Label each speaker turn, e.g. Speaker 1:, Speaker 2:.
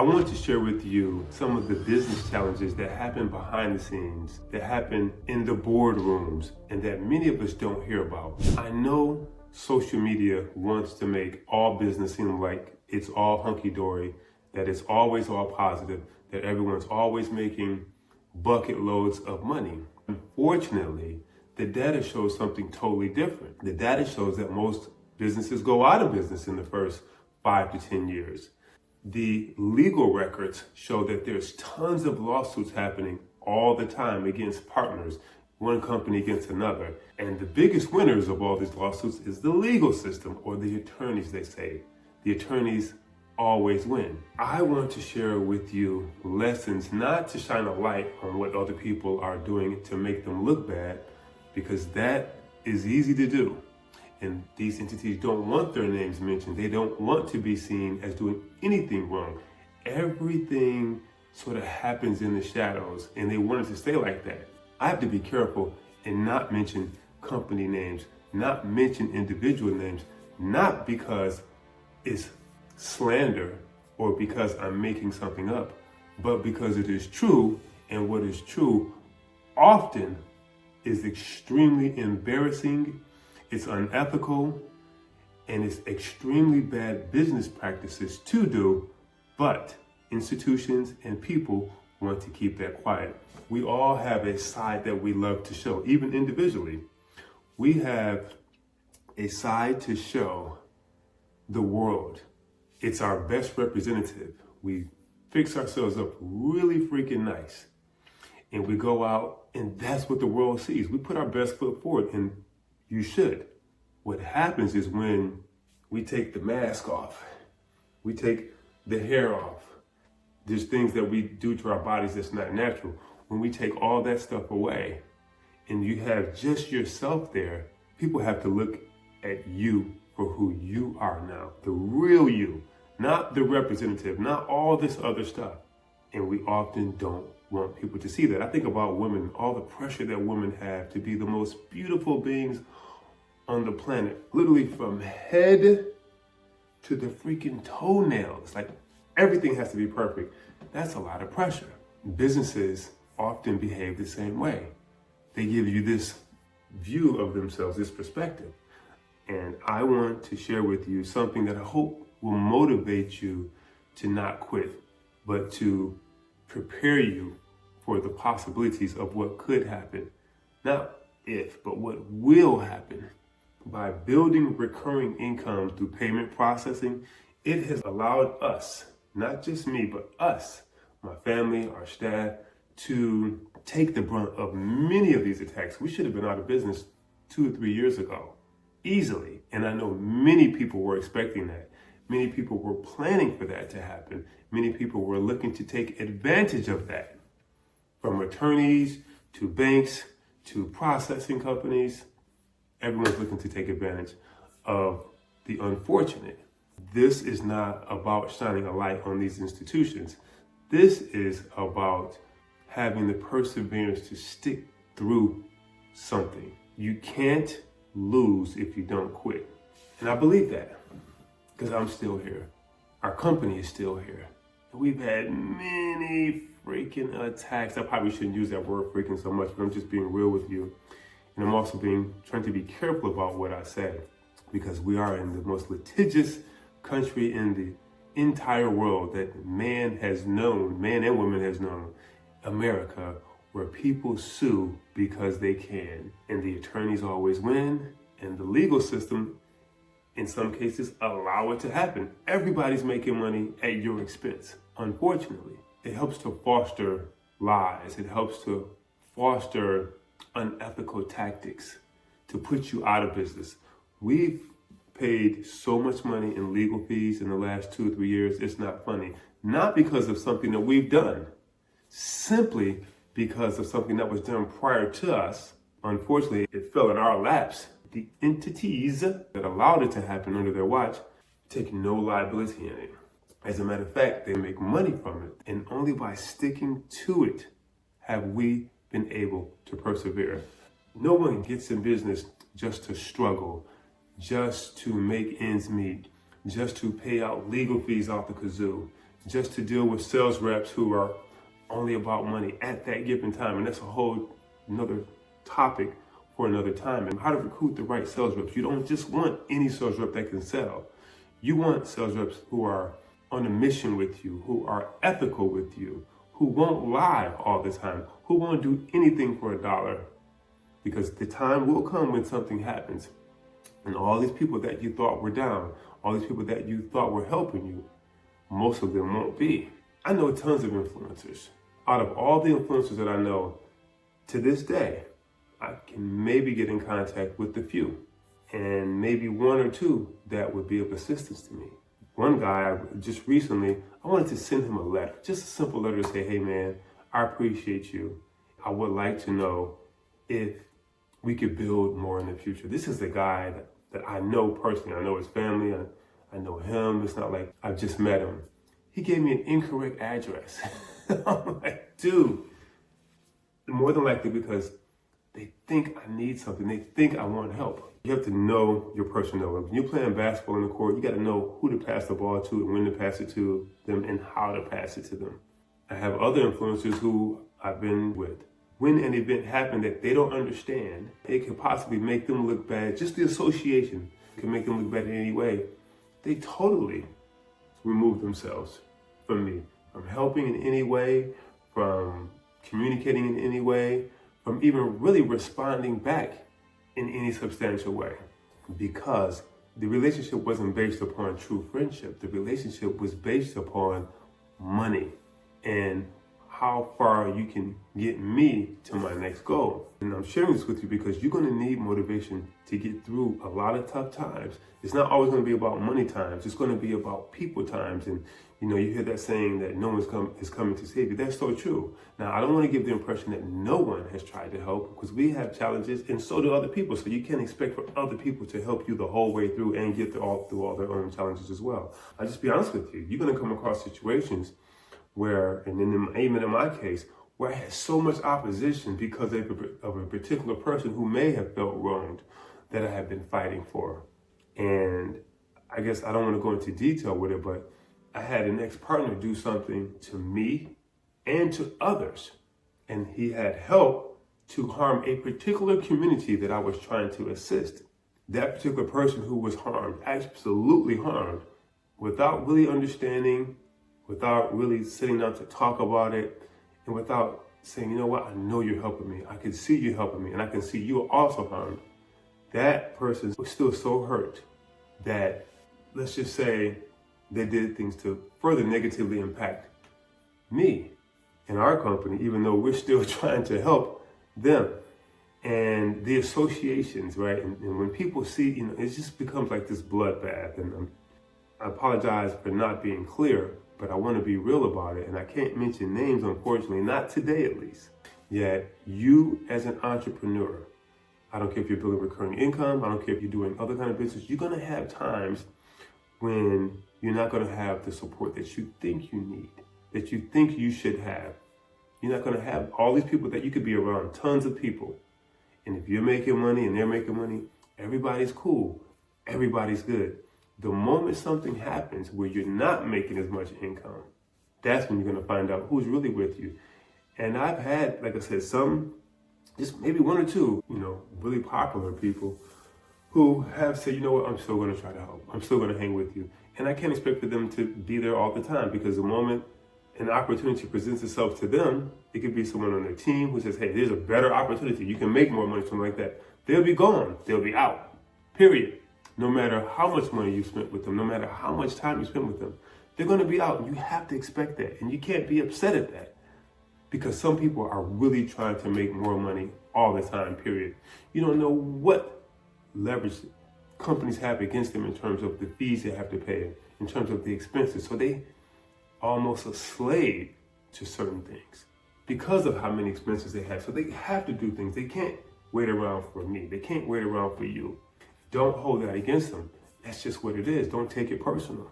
Speaker 1: want to share with you some of the business challenges that happen behind the scenes, that happen in the boardrooms, and that many of us don't hear about. I know social media wants to make all business seem like it's all hunky-dory, that it's always all positive, that everyone's always making bucket loads of money. Unfortunately, the data shows something totally different. The data shows that most businesses go out of business in the first 5 to 10 years. The legal records show that there's tons of lawsuits happening all the time against partners, one company against another. And the biggest winners of all these lawsuits is the legal system, or the attorneys, they say. The attorneys always win. I want to share with you lessons, not to shine a light on what other people are doing to make them look bad, because that is easy to do. And these entities don't want their names mentioned. They don't want to be seen as doing anything wrong. Everything sort of happens in the shadows, and they want it to stay like that. I have to be careful and not mention company names, not mention individual names, not because it's slander or because I'm making something up, but because it is true, and what is true often is extremely embarrassing, it's unethical, and it's extremely bad business practices to do, but institutions and people want to keep that quiet. We all have a side that we love to show, even individually. We have a side to show the world. It's our best representative. We fix ourselves up really freaking nice, and we go out, and that's what the world sees. We put our best foot forward, and you should. What happens is when we take the mask off, we take the hair off, there's things that we do to our bodies that's not natural. When we take all that stuff away and you have just yourself there, people have to look at you for who you are now, the real you, not the representative, not all this other stuff. And we often don't want people to see that. I think about women, all the pressure that women have to be the most beautiful beings on the planet, literally from head to the freaking toenails. Like, everything has to be perfect. That's a lot of pressure. Businesses often behave the same way. They give you this view of themselves, this perspective. And I want to share with you something that I hope will motivate you to not quit, but to prepare you for the possibilities of what could happen. Not if, but what will happen. By building recurring income through payment processing, it has allowed us, not just me, but us, my family, our staff, to take the brunt of many of these attacks. We should have been out of business 2 or 3 years ago, easily. And I know many people were expecting that. Many people were planning for that to happen. Many people were looking to take advantage of that. From attorneys to banks to processing companies, everyone's looking to take advantage of the unfortunate. This is not about shining a light on these institutions. This is about having the perseverance to stick through something. You can't lose if you don't quit. And I believe that because I'm still here. Our company is still here. And we've had many freaking attacks. I probably shouldn't use that word freaking so much, but I'm just being real with you. And I'm also trying to be careful about what I say, because we are in the most litigious country in the entire world that man has known, man and woman has known, America, where people sue because they can. And the attorneys always win, and the legal system, in some cases, allow it to happen. Everybody's making money at your expense, unfortunately. It helps to foster lies. It helps to foster unethical tactics to put you out of business. We've paid so much money in legal fees in the last 2 or 3 years, it's not funny. Not because of something that we've done, simply because of something that was done prior to us. Unfortunately, it fell in our laps. The entities that allowed it to happen under their watch take no liability in it. As a matter of fact, they make money from it. And only by sticking to it have we been able to persevere. No one gets in business just to struggle, just to make ends meet, just to pay out legal fees off the kazoo, just to deal with sales reps who are only about money at that given time. And that's a whole another topic for another time. And how to recruit the right sales reps. You don't just want any sales rep that can sell. You want sales reps who are on a mission with you, who are ethical with you, who won't lie all the time, who won't do anything for $1. Because the time will come when something happens. And all these people that you thought were down, all these people that you thought were helping you, most of them won't be. I know tons of influencers. Out of all the influencers that I know, to this day, I can maybe get in contact with a few, and maybe one or two that would be of assistance to me. One guy, just recently, I wanted to send him a letter, just a simple letter to say, hey man, I appreciate you. I would like to know if we could build more in the future. This is the guy that I know personally. I know his family, I know him. It's not like I've just met him. He gave me an incorrect address. I'm like, dude, more than likely because they think I need something. They think I want help. You have to know your personnel. When you're playing basketball in the court, you got to know who to pass the ball to and when to pass it to them and how to pass it to them. I have other influencers who I've been with. When an event happened that they don't understand, it could possibly make them look bad. Just the association can make them look bad in any way. They totally remove themselves from me, from helping in any way, from communicating in any way, from even really responding back in any substantial way. Because the relationship wasn't based upon true friendship. The relationship was based upon money and how far you can get me to my next goal. And I'm sharing this with you because you're going to need motivation to get through a lot of tough times. It's not always going to be about money times. It's going to be about people times. And you hear that saying that no one's is coming to save you. That's so true. Now, I don't want to give the impression that no one has tried to help, because we have challenges and so do other people. So you can't expect for other people to help you the whole way through and get through all their own challenges as well. I'll just be honest with you. You're going to come across situations where, and even in my case, where I had so much opposition because of a particular person who may have felt wronged that I have been fighting for. And I guess I don't want to go into detail with it, but I had an ex-partner do something to me and to others. And he had helped to harm a particular community that I was trying to assist. That particular person who was harmed, absolutely harmed, without really understanding, without really sitting down to talk about it, and without saying, you know what, I know you're helping me. I can see you helping me, and I can see you are also harmed. That person was still so hurt that, let's just say, they did things to further negatively impact me and our company, even though we're still trying to help them. And the associations, right? And when people see, it just becomes like this bloodbath. And I apologize for not being clear, but I want to be real about it. And I can't mention names, unfortunately, not today at least. Yet you as an entrepreneur, I don't care if you're building recurring income, I don't care if you're doing other kind of business, you're going to have times when you're not going to have the support that you think you need, that you think you should have. You're not going to have all these people that you could be around, tons of people. And if you're making money and they're making money, everybody's cool, everybody's good. The moment something happens where you're not making as much income, that's when you're going to find out who's really with you. And I've had, like I said, some, just maybe one or two, really popular people who have said, you know what, I'm still going to try to help. I'm still going to hang with you. And I can't expect for them to be there all the time, because the moment an opportunity presents itself to them, it could be someone on their team who says, hey, there's a better opportunity. You can make more money, something like that. They'll be gone. They'll be out, period. No matter how much money you spent with them, no matter how much time you spent with them, they're going to be out. And you have to expect that. And you can't be upset at that, because some people are really trying to make more money all the time, period. You don't know what leverage companies have against them in terms of the fees they have to pay, in terms of the expenses. So they almost a slave to certain things because of how many expenses they have. So they have to do things. They can't wait around for me. They can't wait around for you. Don't hold that against them. That's just what it is. Don't take it personal.